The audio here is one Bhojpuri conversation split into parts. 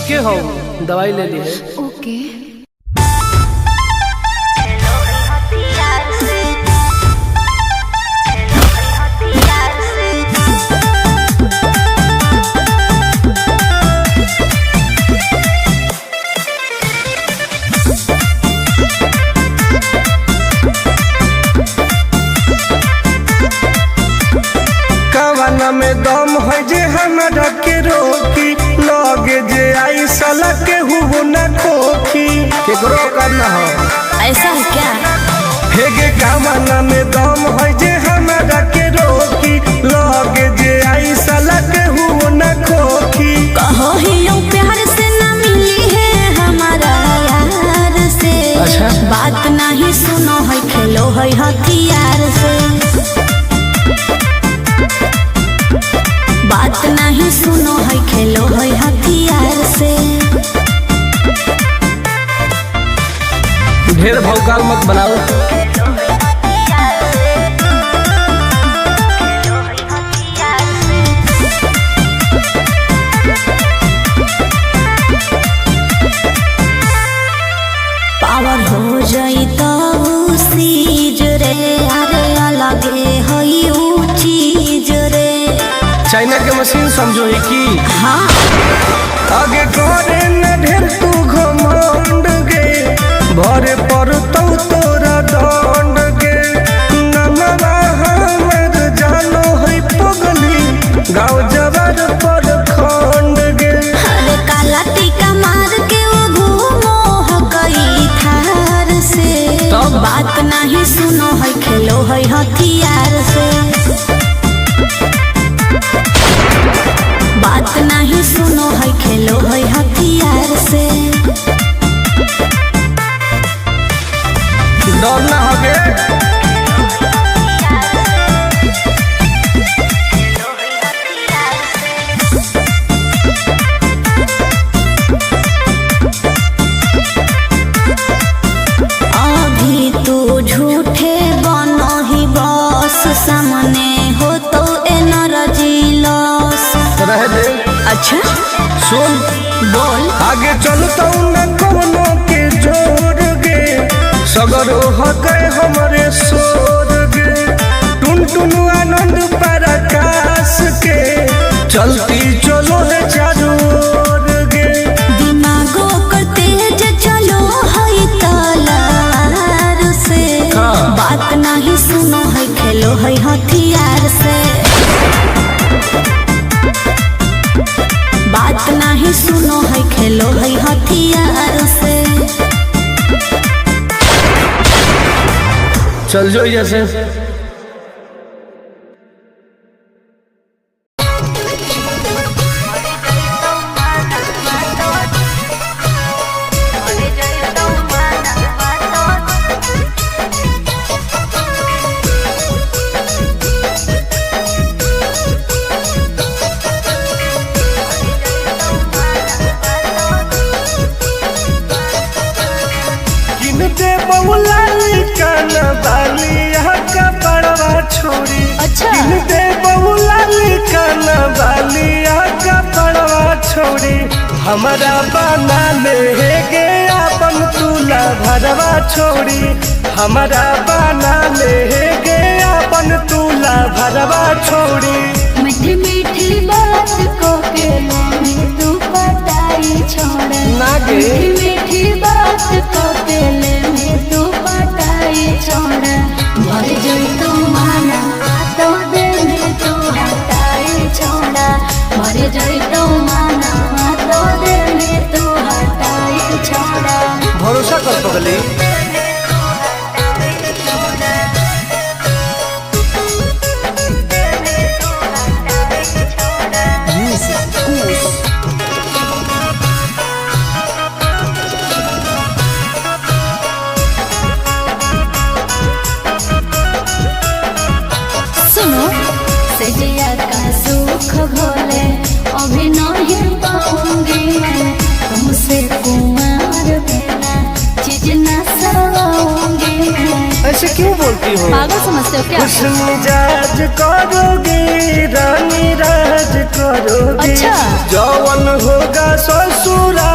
ठीक है हो, दवाई ले ली है। ओके। कवाना में दम है जे हमरा के रोकी, लगे जे आई साला के हुबो न खोखी, केकरो करना हो ऐसा है क्या? हेगे कवाना में दम है जे हमरा के रोकी, लगे जे आई साला के हुबो न खोखी। कहो ही यूं प्यार से ना मिली है हमारा यार से। अच्छा। बात नहीं सुनो है, खेलो है हथियार से। बात नहीं सुनो है, खेलो है हथियार से। ढेर भौकाल मत बनाओ। पावर हो जाई तो सीज रे, अरे अलगे है ऊ चीज रे। चाइना के मशीन समझो ही की। हाँ। आगे करे न ढेर तू घमंड गे, भरे पर तोरा दंड गे। नमवा हमर जानो है पगली, गाँव जवार पर खंड गे। अरे काला टीका मार के वो घूमो है कई थार से। तब? बात नहीं सुनो है, खेलो है हथियार से। बात नहीं सुनो है, खेलो है हथियार से। डर ना हगे अभी तू झूठे बनो ही बॉस, सामने हो तो एनर्जी लॉस। रह दे। अच्छा सुन बोल। आगे चलता न कोनो के जोर गे, सगर हो गए हमारे सोर गे। टुन टुन आनंद पराकाश के, चलती चलो है चारों ओर गे। दिमागो कर तेज चलो है तलवार से। हाँ। बात नहीं सुनो है, खेलो है हथियार से। बात नहीं सुनो है, खेलो है हथियार से। चल जो जैसे। किनते बहुला लिकन बालिया का बड़वा छोड़ी। अच्छा। किनते बहुला लिकन बालिया का बड़वा छोड़ी। हमारा बना ले गे अपन तुला भरवा छोड़ी। हमारा बना ले गे अपन तुला भरवा छोड़ी। मीठी मीठी बात को के में तू पटाई छोड़ा। ना गे। मीठी मीठी बात को के में तू पटाई छोड़ा। भर जाई तू माना तो दे में तू हटाई छोड़ा। भर जाई तू माना तो दे में तू हटाई छोड़ा। भरोसा कर पगली। सुनो सजिया का सुख भोले अभी नहीं पाऊंगी मैं। तुमसे कुमार बिना चीज न सवाऊंगी मैं। ऐसे क्यों बोलती हो? पागल समझते हो क्या? खुश मिजाज करोगी, रानी राज करोगी। अच्छा। जौवन होगा ससुरा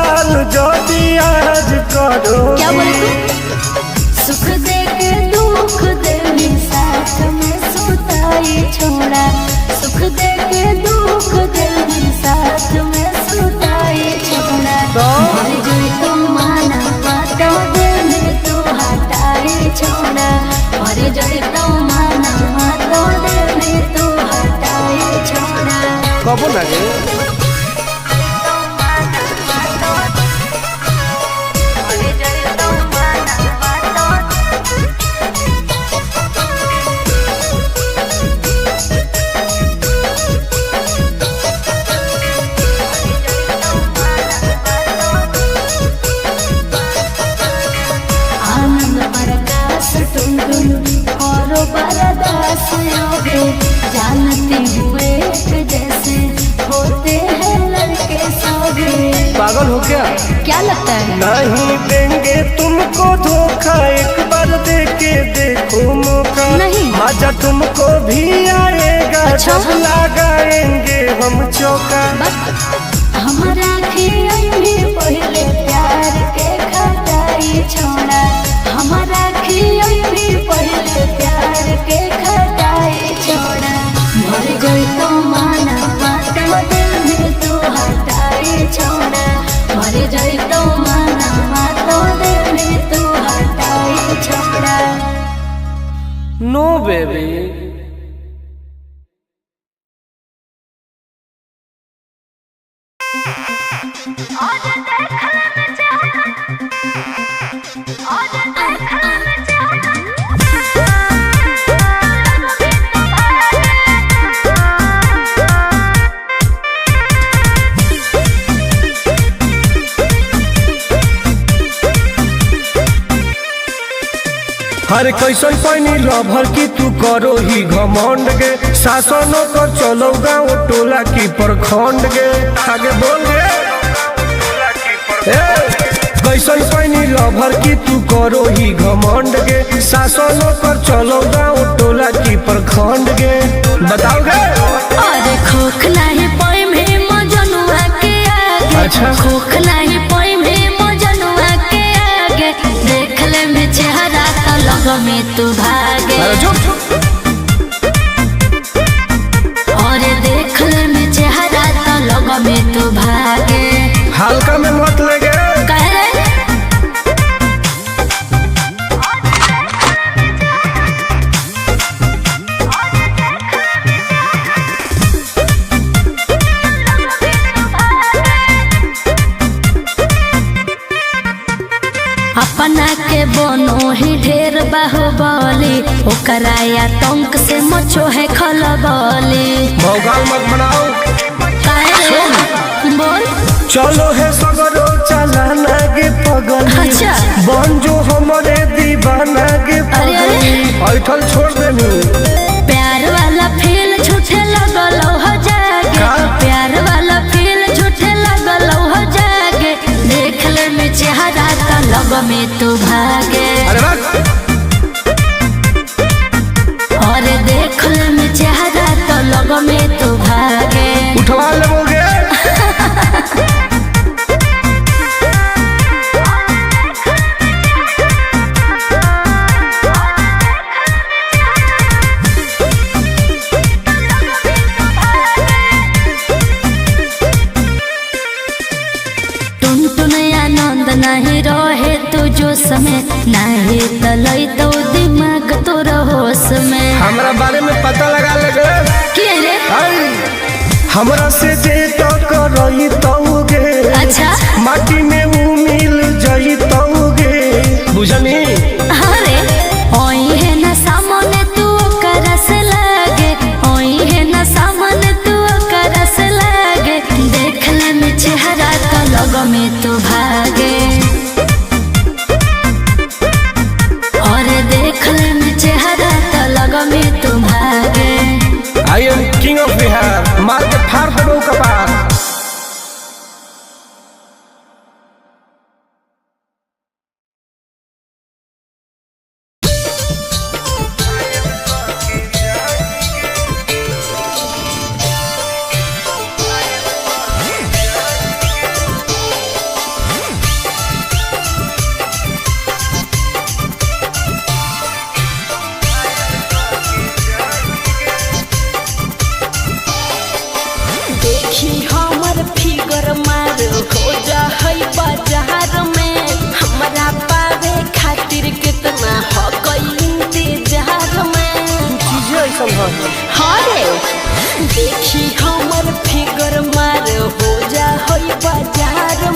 पागल हो क्या? क्या लगता है? नहीं देंगे तुमको धोखा, एक बार दे के देखो मौका। नहीं। मजा तुमको भी आएगा। अच्छा? जब लगाएंगे हम चौका। हमारा खियोई पहले प्यार के खटाई छोड़ा, हमारा खियोई पहले प्यार के खटाई छोड़ा। मर गई तो माना माता दिल में तू हटाई छोड़ा, मर गई तो माना माता दिल में तू हटाई छोड़ा। नो बेबी। हर कैसन पानी लभर की तू करो ही घमंड गे। शासनों कर चलो गाँव टोला की प्रखंड गे। आगे बोल गे। कैसन पानी लभर की तू करो ही घमंड गे। शासनों कर चलो गाँव टोला की प्रखंड गे। बताओ गे। अरे खोखला ही पोई में मजनुआ के आगे। अच्छा। खोखला ही पोई में मजनुआ के आगे। देख ले में चेहरा तो लग में तू भागे। और देख ले में चेहरा तो लग में तू भागे। हल्का में मत लगे। कह रे अपना के बोनो ही ढेर बाहुबली, ओकरा आतंक से मचो है खलबली। भौकाल मत बनाओ। बोल। चलो है सगरो चलाना गे पगल। अच्छा। बन जो हमारे दीवाना गे अरे अरे। ऐठल छोड़ देनी। प्यार वाला फील झूठे लगल हो जागे। का? प्यार वाला फील झूठे लगल हो जागे। देख ले में चेहरा तो लग में तू भागे। अरे वाह। और देख ले में चेहरा तो लग में तू भागे। उठवा लोगे। नहीं रहे तू जो समय, नहीं तलई तो दिमाग तो होश में। हमरा बारे में पता लगा लगे। के रे? हमरा से जे तो करई तौगे। अच्छा। माटी में ऊ मिल जई तौगे। बुझनी। अरे ओई है ना सामने तू करस लागे, ओई है ना सामने तू करस लागे। देख ले में चेहरा तो लग में तू भागे। और देख ले में चेहरा तो लग में तू भागे। I am king of Bihar. मार के फाड़ दो कपार। देखी हमर फिगर मार हो जा होई बाजार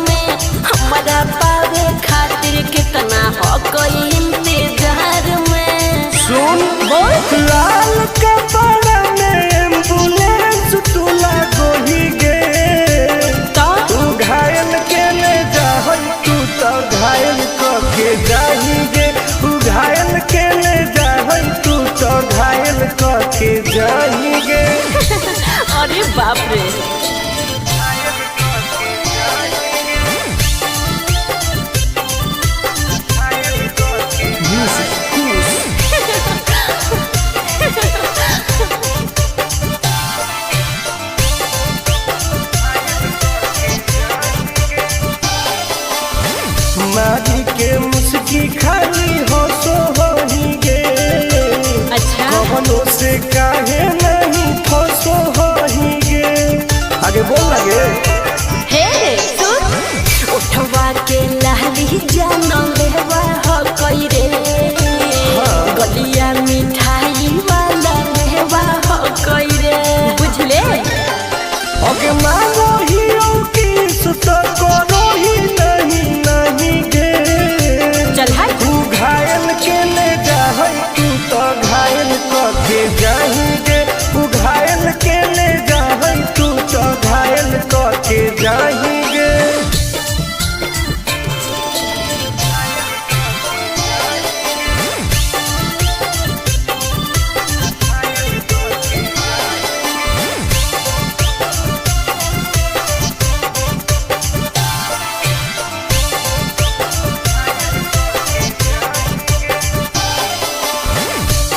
में। हमारा पावे खातिर कितना हो गई इंतजार में। सुन बोल। लाल कपड़ा में एम्बुलेंस तुला गोही गे। तू घायल के ले जा तू तो घायल के जाही गे। तू घायल के ले जा तू तो घायल के जाही गे। अरे बाप रे। की खाली हंसो होही गे। अच्छा कवनो से काहे नहीं फंसो होही गे। आगे बोल लगे हे सुन उठवा के लहली जानो लेवा हो कोई रे गलिया मिठाई वाला लेवा हो कोई रे बुझले। अगे मानो ही किस तो करो ही नहीं गे। चल हाय तू घायल के ले जाहै तू तो घायल करके जाएंगे। तू घायल के ले जाहै तू तो घायल करके जाएंगे।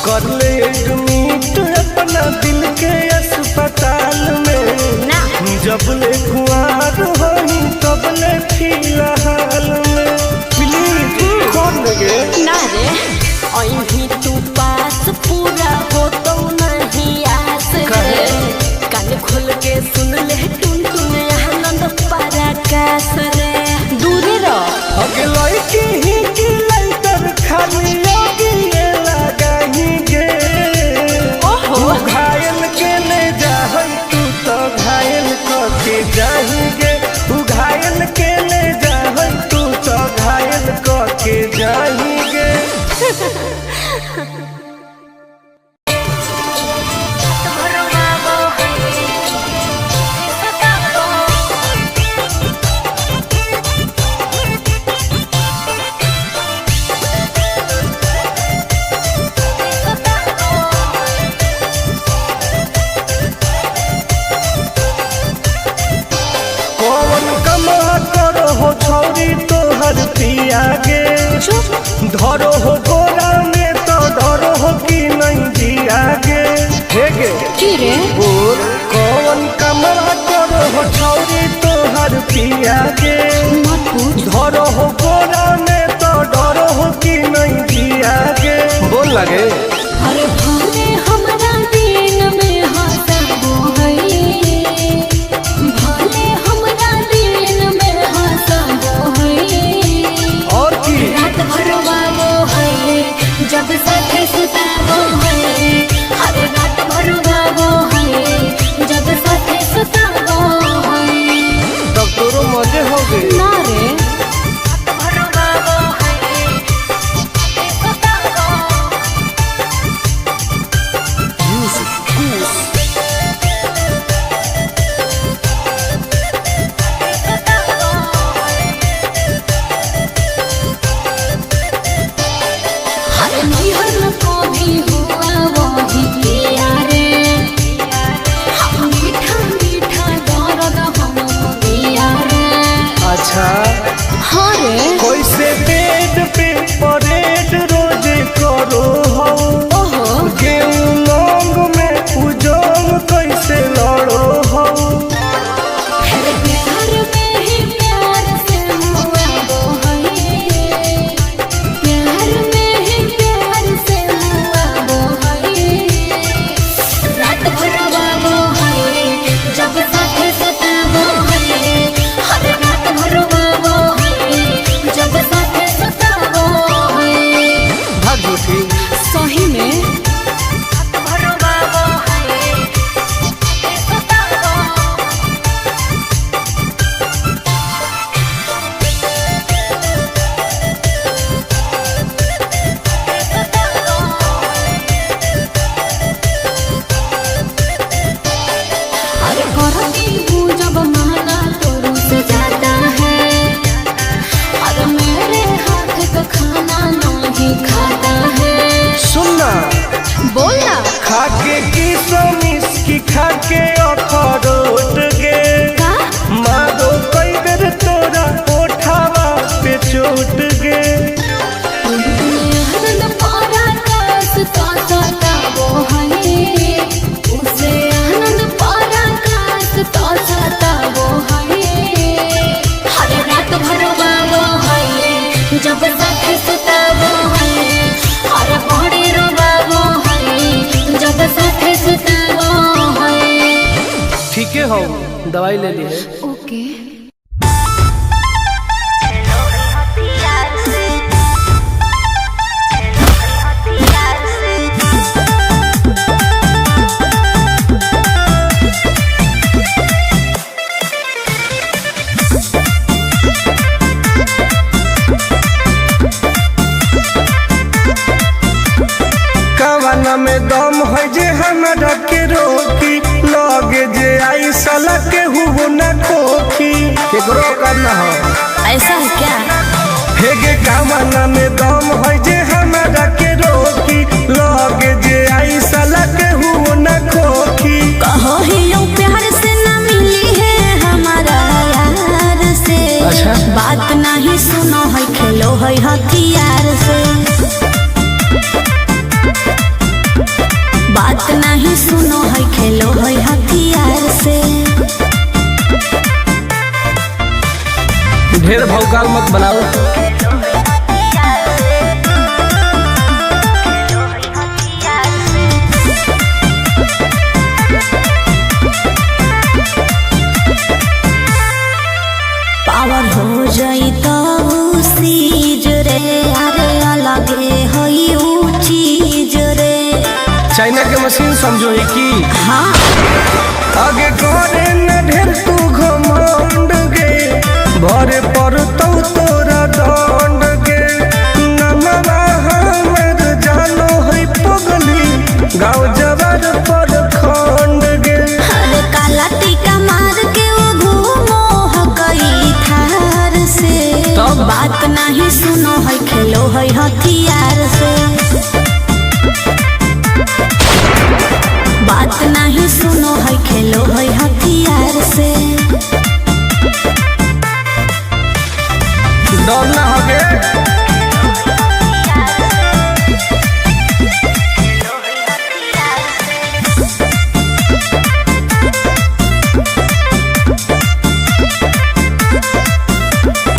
कर ले एडमिट अपना दिल के अस्पताल में ना जब ले खुआर होही तब ले फिलहाल में प्लीज खोल लगे ना रे अहीं तू पास पूरा हो तो नहीं आस रे कान खोल के सुन ले टुन टुन आनंद पराकाश रे दूरे रह अगे लड़की ही की लाइटर खाली लगी लगाही गे। ओहो तू घायल के ले जाहै तू तो घायल करके जाएंगे। तू घायल के ले जाहै तू तो घायल करके जाएंगे। कौन कमा करो हो छौरी तोहर पिया गे। धरो हो गोरा में तो डरो हो कि नहीं जिया गे। हे गे की रे बोल कौन कमा करो हो छौरी तोहर पिया गे। मत पूछ धरो हो गोरा में तो डरो हो कि नहीं जिया गे। बोल लगे अरे भले हमरा दिन में हंसबो है भले हमरा दिन में हंसबो है और की रात भर वाबो है जब साथे सुताबो है हर रात भर वाबो है जब साथे सुताबो है तब तोरो मजे हो गए। ना रे रात भर वाबो है सुताबो हर नैहर को भी हुआ वही किया रे मीठा मीठा दर्द हमको दिया रे। अच्छा हाँ रे कैसे बेड पे परेड रोज करो हो। ओहो गेहूं लौंग में उजोंग कैसे लड़ो हो। हर प्यार में ही प्यार से हुआ वो है प्यार में ही प्यार से हुआ वो है रात भर वो है जब साथे सताबो है हर रात भर वो है जब साथे सताबो है। भाग झूठी सही में रात भर वो है सताबो अरे करती हूँ जब माना तो रुस जाता है अरे मेरे हाथ का खाना नहीं खाता है। सुनना बोलना खाके की समिस की खाके अखरोट गे। का मारो कई बेर तोरा ओठावा पे चोट गे। आनंद पराकाश तो सताबो है उसे आनंद पराकाश तो सताबो है हर रात भर वाबो है जब साथे सुता हो दवाई ले ली है। ओके। कवाना में दम है जे हमरा के रोकी, लगे जे आई साला के हुबो न खोखी, केकरो करना हो ऐसा है क्या? हे गे कवाना में दम है जे हमरा के रोकी, लगे जे आई साला के हुबो न खोखी। कहो ही यूं प्यार से ना मिली है हमारा यार से। अच्छा। बात नहीं सुनो है खेलो है हथियार से। बात नहीं सुनो है खेलो है हथियार से। ढेर भौकाल मत बनाओ। पावर हो जाई तो सीज रे, अरे अलगे हई ऊ चीज रे। चाइना के मशीन समझो ही की। हाँ। आगे करे न ढेर तू घमंड गे, भरे पर तोरा दंड गे। नमवा हमर जानो है पगली, गाँव जवार पर खंड गे। अरे काला टीका मार के वो घूमो हकई थार से। तब? बात नहीं सुनो है खेलो है हथियार से। बात नहीं सुनो है खेलो है हथियार से। डर ना होगे।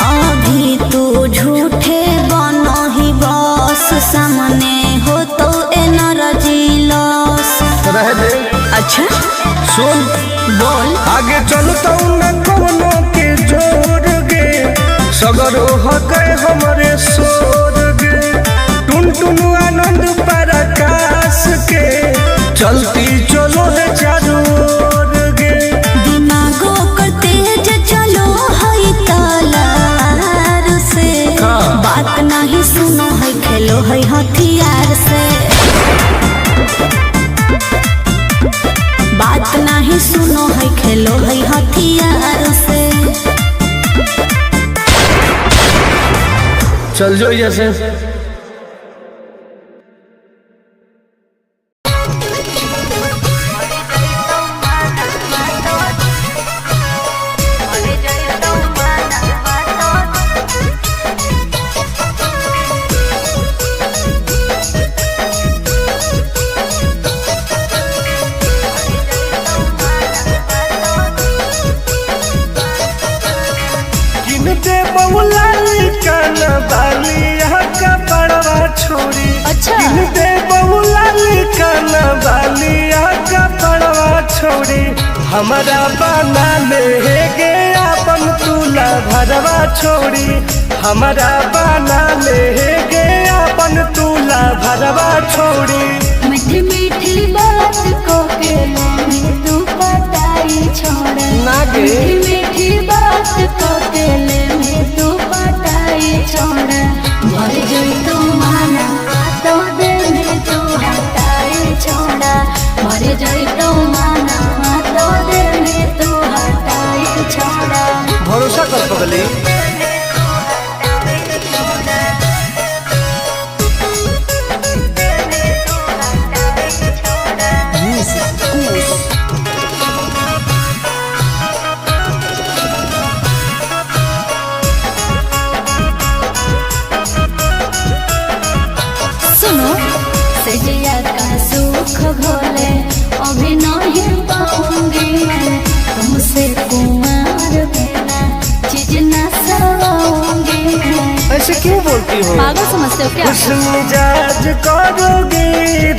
अभी तू झूठे बनो ही बस, सामने हो तो एनर्जी लॉस। रह दे। अच्छा सुन बोल। आगे चलता न कोनो के जोर गे, सगर हके हमरे सोर गे। टुन टुन आनंद पराकाश के, चलती चलो है चारू ओर गे। दिमागो कर तेज चलो है तलवार से। हाँ। बात नहीं सुनो है खेलो है हथियार से। बात नहीं सुनो है खेलो है हथियार से। चल जो जैसे। किनते बहुला काना बाली यहाँ का बड़वा छोड़ी। अच्छा। किनते बहुला काना बाली यहाँ का बड़वा छोड़ी। हमारा बना ले गे अपन तुला भरवा छोड़ी। हमारा बना ले गे अपन तुला भरवा छोड़ी। मीठी मीठी बात को के लेने तू पटाई छोड़ा। ना गे। मीठी मीठी बात को के लेने तू पटाई छोड़ा। मर जाई तू माना तो दे में तू हटाई छोड़ा। मर जाई तू माना तो दे में तू हटाई छोड़ा। भरोसा कर पगली। ऐसे क्यों बोलती हो? पागल समझते हो क्या? कुछ मिजाज करोगे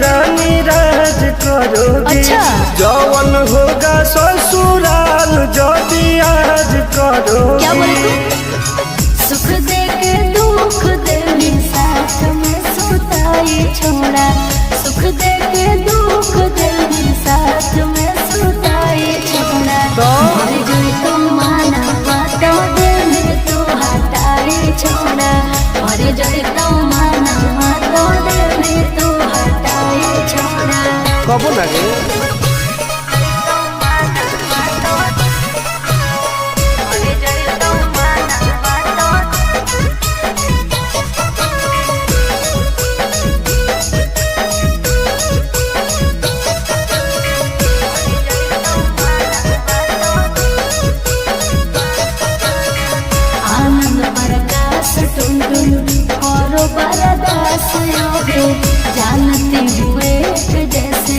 रानी राज करोगे। अच्छा। जौवन होगा ससुराल जो आज करोगे। क्या बोले तू? सुख दे के दुख दे साथ में सुताई छोड़ा। सुख दे के दुख दे साथ में सुताई छोड़ा। मर गई तो माना बातों दे तू हटाई छोड़ा। मर गई तो माना बातों दे तू हटाई छोड़ा। कबो लगे जानती हुए जैसे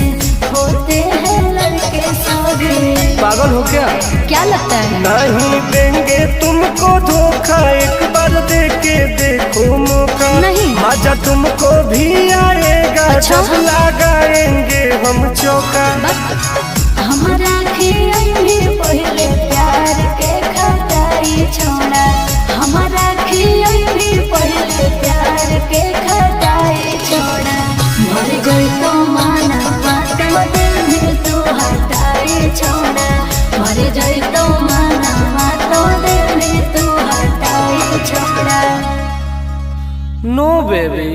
होते हैं लड़के सभी। पागल हो क्या? क्या लगता है? नहीं देंगे तुमको धोखा, एक बार दे के देखो मौका। नहीं। मजा तुमको भी आएगा। अच्छा? जब लगाएंगे हम चौका। हमारा खियाई पहले प्यार के खटाई छोड़ा। हमारा खियाई पहले प्यार के खटाई छोड़ा। मर गई तो माना बातों दे तू हटाई छोड़ा। मर गई तो माना बातों दे तू हटाई छोड़ा। नो बेबी।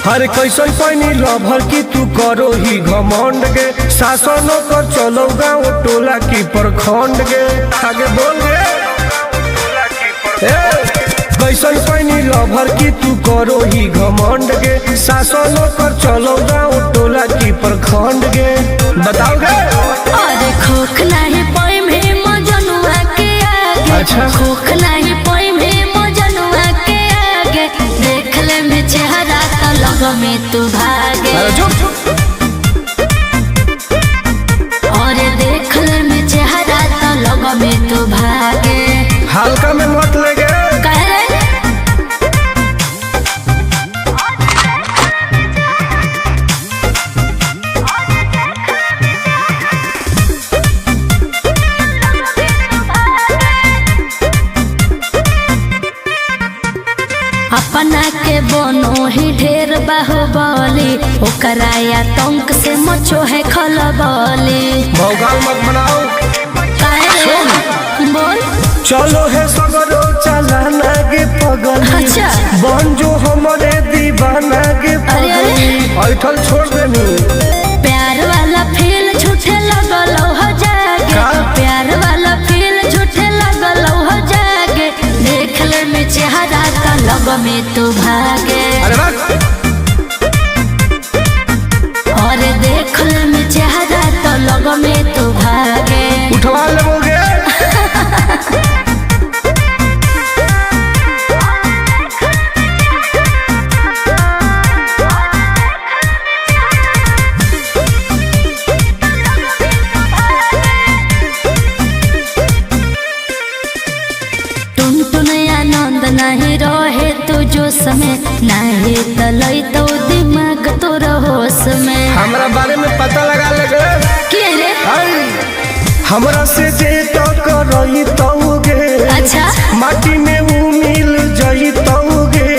हर कैसन पैनी लभर की तू करो ही घमंड गे। शासनों पर चलो गाँव टोला की प्रखंड गे। आगे बोल गे। कैसन पैनी लभर की तू करो ही घमंड गे। शासनों पर चलो गाँव टोला की प्रखंड गे। बताओ गे। अरे खोख नहीं पाई में मजनुआ के आगे। अच्छा। खोख नहीं पाई में मजनुआ के आगे। देख ले में चेहरा तो लग में तू भागे। और देख ले में चेहरा तो लग में तू भागे। हल्का में मत लगे। कह रहे अपना के बनो ही ढेर बाहुबली। ओकरा आतंक से मचो है खलबली। भौकाल मत बनाओ। बोल। चलो है सगरो चलाना गे पगली। अच्छा। बन जो हमारे दीवाना गे पगली। ऐठल छोड़ देनी। प्यार वाला फील झूठे लगल हो जागे। का? प्यार वाला फील झूठे लगल हो जागे। देख ले में चेहरा तो लग में तू भागे। अरे बात। और देख ले में चेहरा तो लग में तू भागे। उठवा लोगे। नहीं रहे तू जो समय नहीं तलई तो दिमाग तो होश में। हमरा बारे में पता लगा लगे। क्या रे? हमरा से जे टकराई तौगे। अच्छा। माटी में वो मिल जाई तौगे।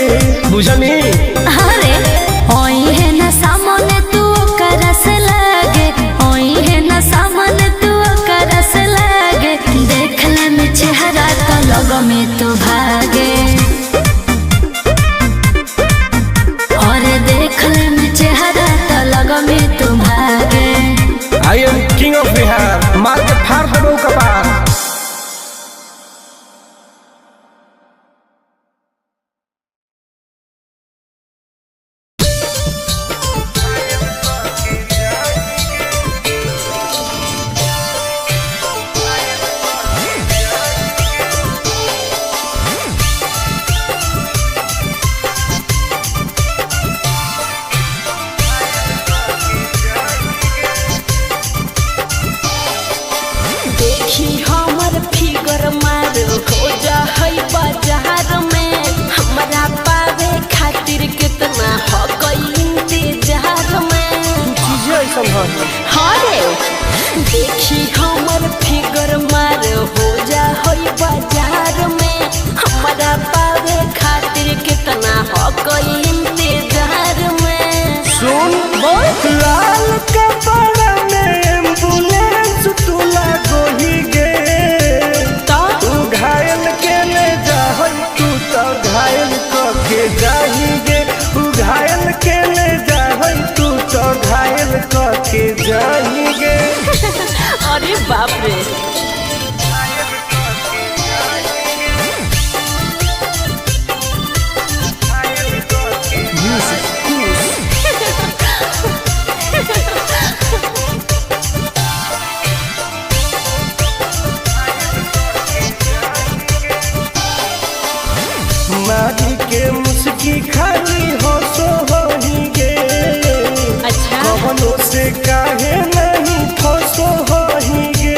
बुझनी। अरे ओई है ना सामने तू करस लागे। ओई है ना सामने तू करस लागे। देख ले में चेहरा तो लग में तू भागे। और देख ले में चेहरा तो लग में तू भागे। I am king of Bihar. मार के फाड़ देबो कपार। कोई इंतजार में। सुन बोल लाल कपड़ा में एम्बुलेंस तू लागोही गे तो तू घायल के ले जाहई तू तो घायल के जाही गे तू घायल के ले जाहई तू तो घायल के जाही गे अरे बाप रे। मारी के मुस्की खाली हंसो होही गे अच्छा कवनो से काहे नहीं फंसो होही गे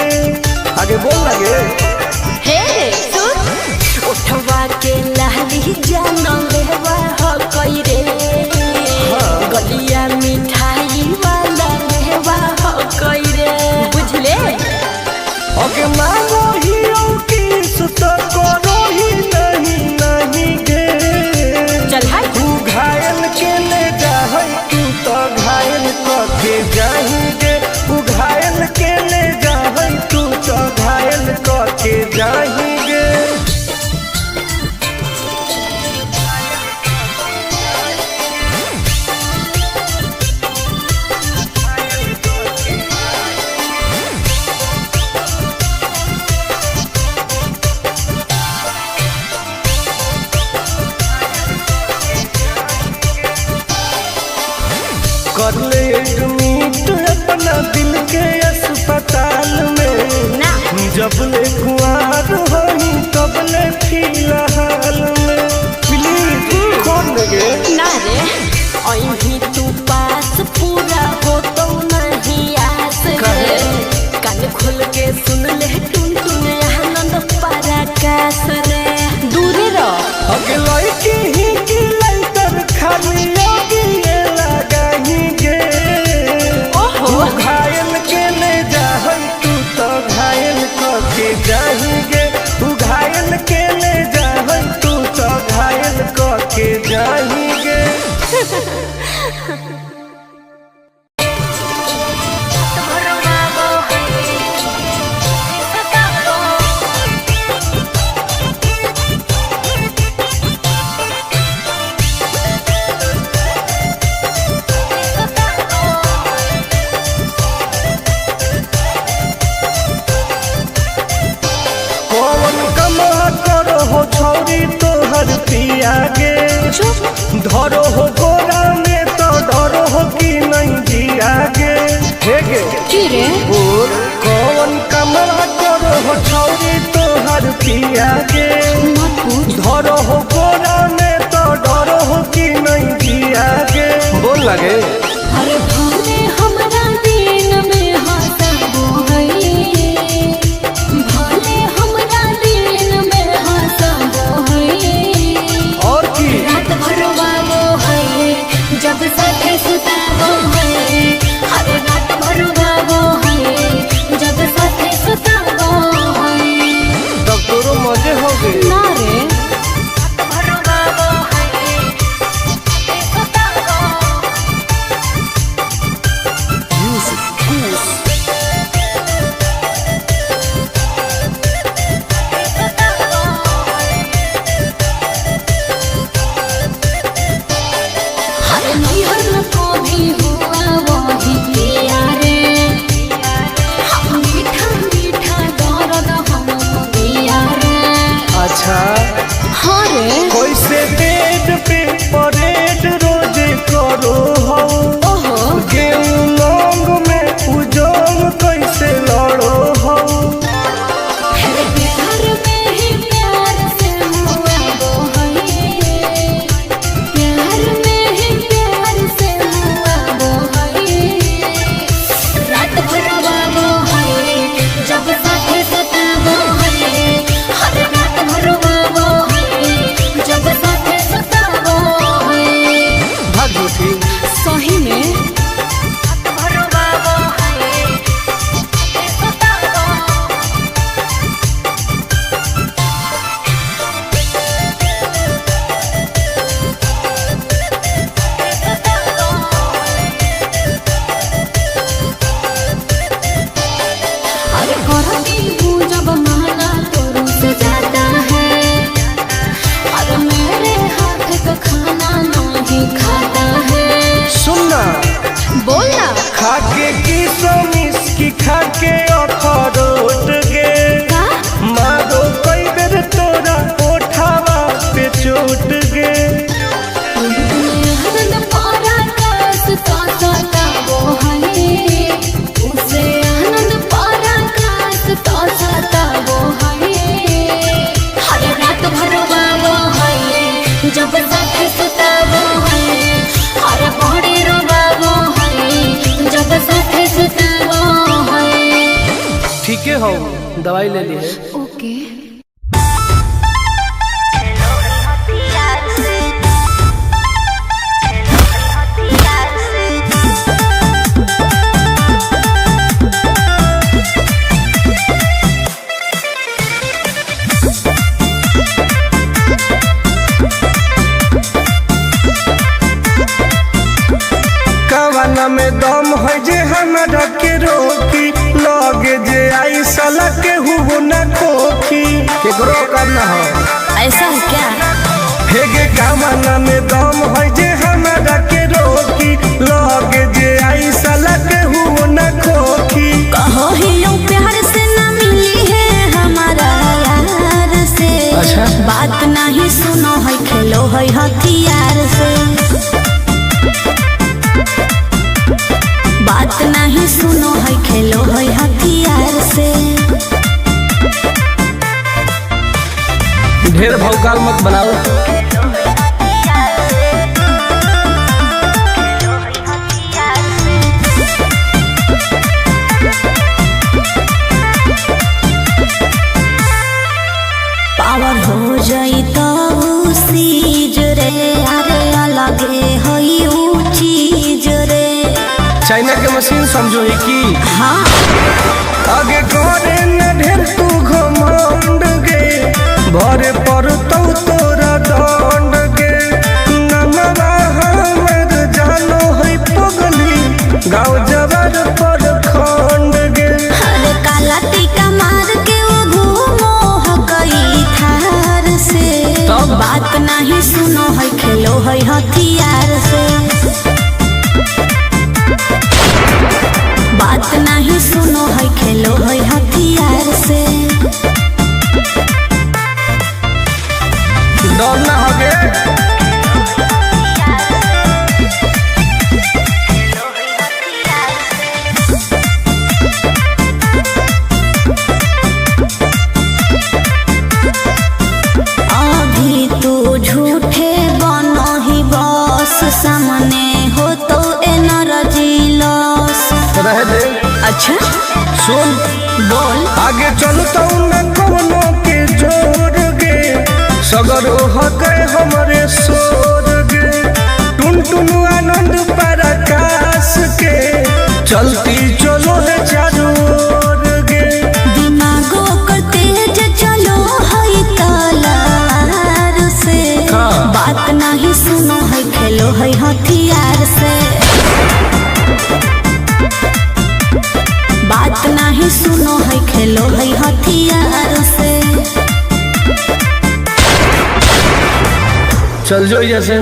आगे बोल लगे हे सुन उठवा के लहली जानो लेवा हो कोई रे गलिया मिठाई वाला लेवा हो कोई रे बुझले। अगे मांगो ही किस तो करो ही नहीं गे चल हाय तू घायल के ले जाहई तू तो घायल के जाही गे तू घायल के ले जाहई तू तो घायल के जाही गे कर ले एडमिट अपना दिल के अस्पताल में ना जब ले कुआर होही तब ले फिलहाल में प्लीज कौन लगे ना रे अहीं तू पास पूरा हो तो नहीं आस रे कान खोल के सुन ले टुन टुन आनंद पराकाश रे दूर रह अगे लड़की ही की लइटर खाली योगी ये लगाही गे ओहो तू घायल के ले जाहई तू तो घायल के जाही गे तू घायल के ले जाहई तू तो घायल के जाही गे कौन कमा करो हो छौरी तोहर पिया गे धरो हो गोरा में तो डरो हो कि नहीं जिया गे हे गे की रे बोल कौन कमा करो हो छौरी तोहर पिया गे मत पूछ धरो हो गोरा में तो डरो हो कि नहीं जिया गे बोल लगे अरे भोले हमरा दिन में हंसबो है भोले हमरा दिन में हंसबो है और की रात भर वालो है जब साथे सुताबो है हर रात भर वालो है जब साथे सुताबो है तब तोरो मजे हो गए ना रे रात भर वालो है साथे सुताबो दवाई ले ली है। ओके। कवाना में दम है जे हमरा के रोकी, लगे जे आई साला के हुओ न खोखी। केकरो करना हो ऐसा है क्या? हेगे कवाना में दम है जे हमरा के रोकी, लगे जे आई साला के हुओ न खोखी। कहो ही यूं प्यार से न मिली है हमारा यार से। अच्छा। बात नहीं सुनो है, खेलो है हथियार से। बात नहीं सुनो है, खेलो है हथियार से। ढेर भौकाल मत बनाओ। पावर हो जाई तो सीज रे, अरे अलगे हई ऊ चीज रे। चाइना के मशीन समझो ही की। हाँ। आगे करे न ढेर तू घमंड गे, भरे पर तोरा दंड गे। नमवा हमर जानो है पगली, गाँव जबर पर खंड गे। अरे काला टीका मार के वो घूमो हकई थार से। तब? बात नहीं सुनो है, खेलो है हथियार से। बात नहीं सुनो है, खेलो है हथियार से। डर ना होगे। अभी तू झूठे बनो ही बस, सामने हो तो एनर्जी लॉस। रह दे। अच्छा सुन बोल। आगे चलता न कोनो के जोर गे, सगर हके हमरे सोर गे। टुन टुन आनंद पराकाश के, चलती चलो है चारों ओर गे। दिमागो कर तेज चलो है तलार से। हाँ। बात नहीं सुनो है, खेलो है हथियार से। बात नहीं सुनो है, खेलो है हथियार से। चल जो जैसे।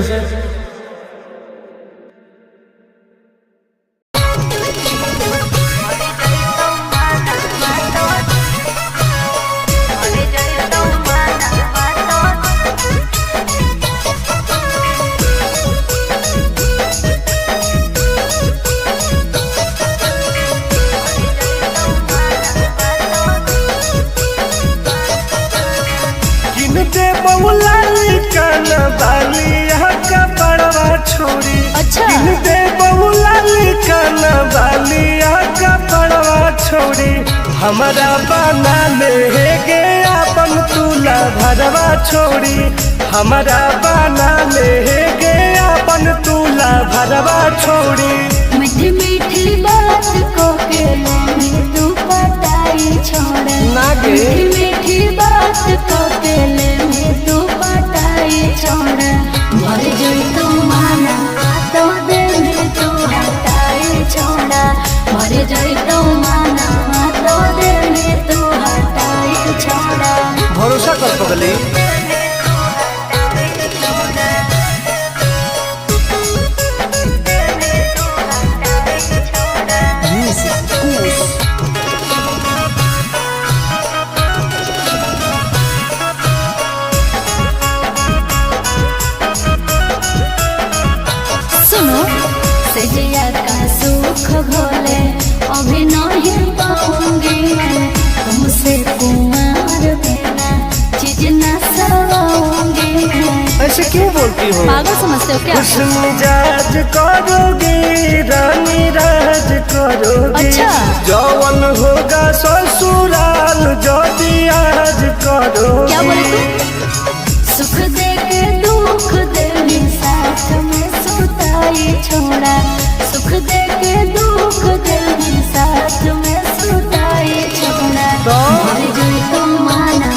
किनते बहुला कान बाली का बड़वा छोड़ी। अच्छा। किनते बहुला कान बाली का बड़वा छोड़ी। हमारा बना ले गे अपन तुला भरवा छोड़ी। हमारा बना ले गे अपन तुला भरवा छोड़ी। मीठी मीठी बात को के में तू पटाई छोड़ा। ना गे। मीठी मीठी बात को के में तू पटाई छोड़ा। मर जाई तू माना तो दे में तू हटाई छोड़ा। मर जाई तू माना तो दे में तू हटाई छोड़ा। भरोसा कर पगली। सुनो सजिया का सुख भोले अभी नहीं पाऊंगी मैं तुमसे कुमार बिना चीज न बोलती हो? पागल समझते हो क्या? खुश मिजाज करोगे रानी राज करोगे। अच्छा। जौवन होगा ससुराल जल्दी आज करोगे। क्या बोले तू? सुख दे के दुख दे साथ में सुताई छोड़ा। सुख दे के दुख दे साथ में सुताई छोड़ा। मर गई तो माना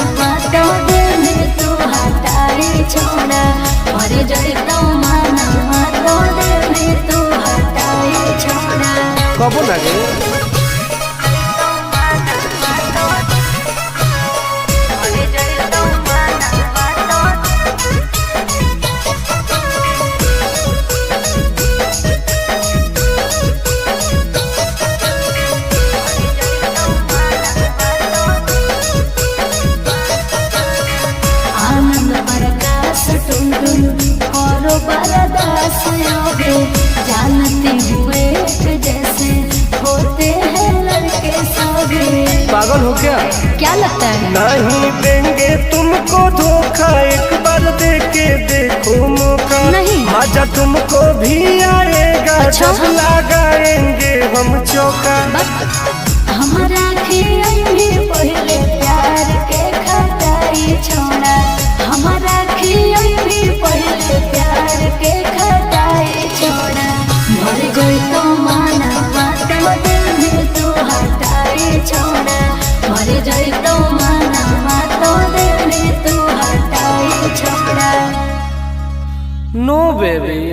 तो दिल तू हटाई छोड़ा। मर गई तो माना तो दिल तू हटाई छोड़ा। कबो ना गे बरदास योगे जानते हुए जैसे होते हैं लड़के सभी। पागल हो क्या लगता है? नहीं देंगे तुमको धोखा एक बार दे के देखो मौका। नहीं। मजा तुमको भी आएगा। अच्छा? जब लगाएंगे हम चौका। हमारा भी पहले प्यार के खटाई छोड़ा। हमारा भी पहले प्यार के खटाई छोड़ा। मर गई तो माना तो दिल तू हटाई छोड़ा। मर गई तो माना तो दिल तू हटाई छोड़ा। नो बेबी।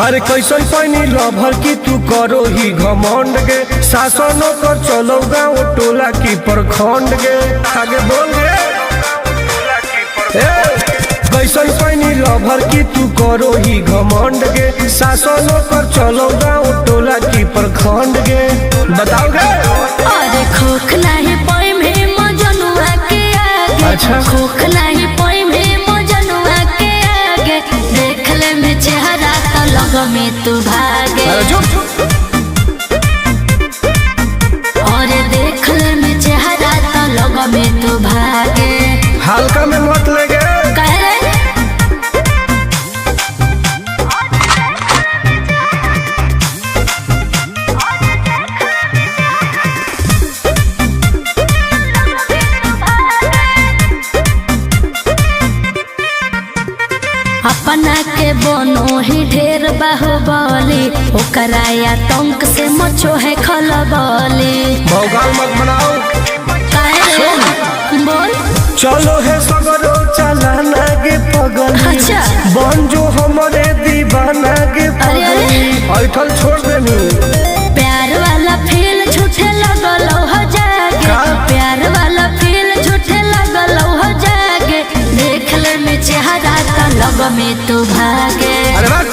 हर कैसन पैनी लभर की तू करो ही घमंड गे। शासनों कर चलो गाँव टोला की प्रखंड गे। आगे बोल गे। कैसन पैनी लभर की तू करो ही घमंड गे। शासनों कर चलो गाँव टोला की प्रखंड गे। बताओ गे। अरे खोखला है पोई में मजनुआ के आगे। अच्छा। खोखला है पोई में मजनुआ के आगे। देख ले में चेहरा तो लग में तू भागे। और देख ले में चेहरा तो लग में तू भागे। हल्का में मत लगे। कह रहे अपना के बनो ही ढेर बाहुबली। ओकरा आतंक से मचो है खलबली। भौकाल मत बनाओ। बोल। चलो है सगरो चलाना गे पगली। अच्छा। बन जो हमारे दीवाना गे पगली। ऐठल छोड़ देनी। प्यार वाला फील झूठे लगल हो जागे। का? प्यार वाला फील झूठे लगल हो जागे। देख ले में चेहरा तो लग में तू भागे। अरे बस।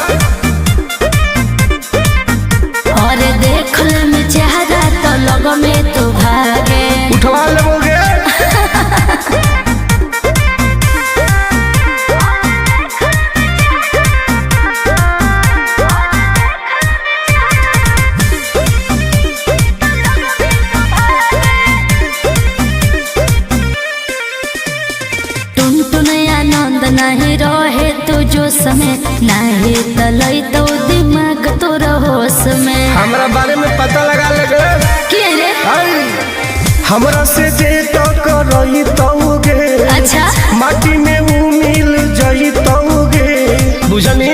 और देख ले में चेहरा तो लग में तू भागे। उठवा ले बोल गे। नहीं रहे तू जो समय नहीं तलई तो दिमाग तो होश में। हमरा बारे में पता लगा लगे। क्या रे? हमरा से जे तो करई तोगे। अच्छा। माटी में मिल जाई तोगे। बुझनी